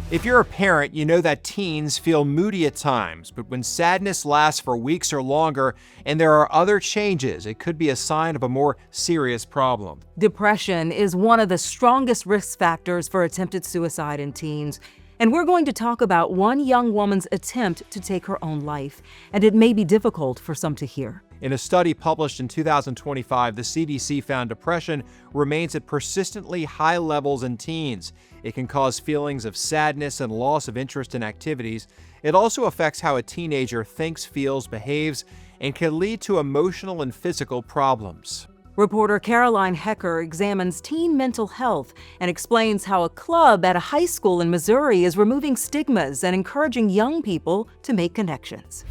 If you're a parent, you know that teens feel moody at times, but when sadness lasts for weeks or longer and there are other changes, it could be a sign of a more serious problem. Depression is one of the strongest risk factors for attempted suicide in teens. And we're going to talk about one young woman's attempt to take her own life, and it may be difficult for some to hear. In a study published in 2025, the CDC found depression remains at persistently high levels in teens. It can cause feelings of sadness and loss of interest in activities. It also affects how a teenager thinks, feels, behaves, and can lead to emotional and physical problems. Reporter Caroline Hecker examines teen mental health and explains how a club at a high school in Missouri is removing stigmas and encouraging young people to make connections.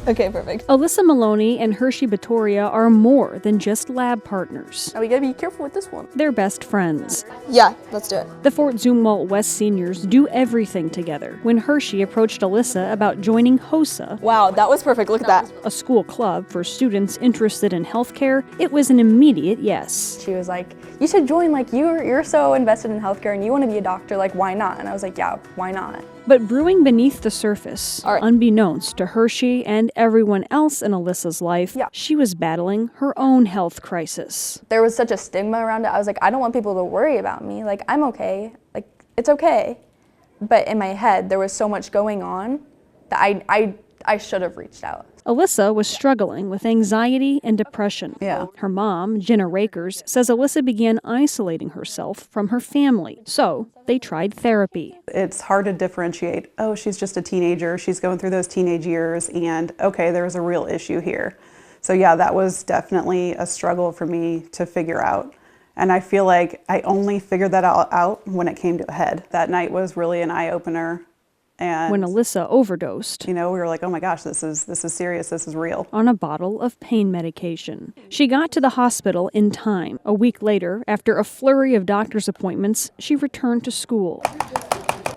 Okay, perfect. Alyssa Maloney and Hershey Batoria are more than just lab partners. Now we gotta be careful with this one. They're best friends. Yeah, let's do it. The Fort Zumwalt West seniors do everything together. When Hershey approached Alyssa about joining HOSA, Wow, that was perfect. Look at that. a school club for students interested in healthcare, it was an immediate yes. She was like, you should join, like you're so invested in healthcare and you want to be a doctor, like why not? And I was like, yeah, why not? But brewing beneath the surface, All right. unbeknownst to Hershey and everyone else in Alyssa's life, Yeah. she was battling her own health crisis. There was such a stigma around it. I was like, I don't want people to worry about me. Like, I'm okay. Like, it's okay. But in my head, there was so much going on that I should have reached out. Alyssa was struggling with anxiety and depression. Yeah. Her mom, Jenna Rakers, says Alyssa began isolating herself from her family. So they tried therapy. It's hard to differentiate, oh, she's just a teenager, she's going through those teenage years, and okay, there's a real issue here. So yeah, that was definitely a struggle for me to figure out. And I feel like I only figured that out when it came to a head. That night was really an eye-opener. And When Alyssa overdosed we were like, oh my gosh, this is serious, this is real. on a bottle of pain medication. She got to the hospital in time. A week later, after a flurry of doctor's appointments, she returned to school.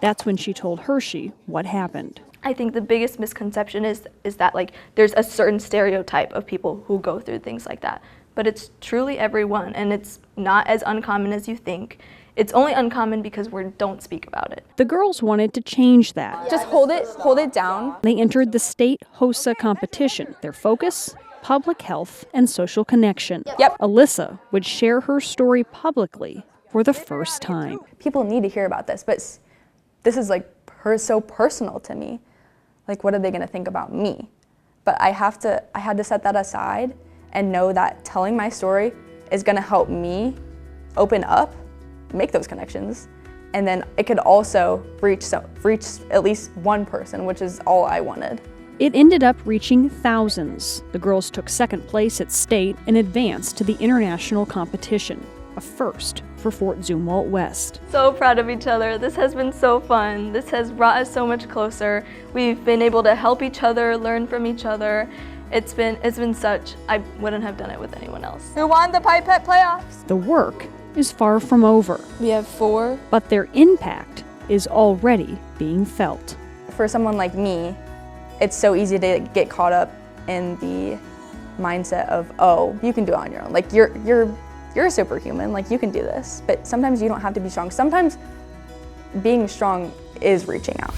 That's when she told Hershey what happened. I think the biggest misconception is that like there's a certain stereotype of people who go through things like that. But it's truly everyone, and it's not as uncommon as you think. It's only uncommon because we don't speak about it. The girls wanted to change that. Just hold it down. They entered the state HOSA competition. Their focus? Public health and social connection. Yep. Alyssa would share her story publicly for the first time. People need to hear about this, but this is like so personal to me. Like, what are they gonna think about me? But I had to set that aside and know that telling my story is gonna help me open up, make those connections, and then it could also reach at least one person, which is all I wanted. It ended up reaching thousands. The girls took second place at state and advanced to the international competition, a first for Fort Zumwalt West. So proud of each other. This has been so fun. This has brought us so much closer. We've been able to help each other, learn from each other. It's been I wouldn't have done it with anyone else. Who won the Pipette playoffs? The work is far from over, We have 4. but their impact is already being felt. For someone like me, it's so easy to get caught up in the mindset of, oh, you can do it on your own. Like you're a superhuman, like you can do this. But sometimes you don't have to be strong. Sometimes being strong is reaching out.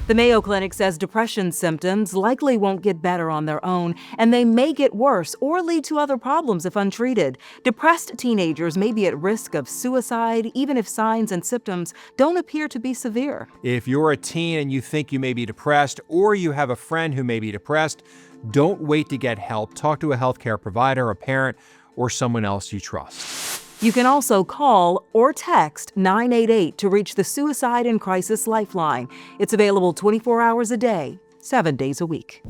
The Mayo Clinic says depression symptoms likely won't get better on their own, and they may get worse or lead to other problems if untreated. Depressed teenagers may be at risk of suicide, even if signs and symptoms don't appear to be severe. If you're a teen and you think you may be depressed, or you have a friend who may be depressed, don't wait to get help. Talk to a healthcare provider, a parent, or someone else you trust. You can also call or text 988 to reach the Suicide and Crisis Lifeline. It's available 24 hours a day, 7 days a week.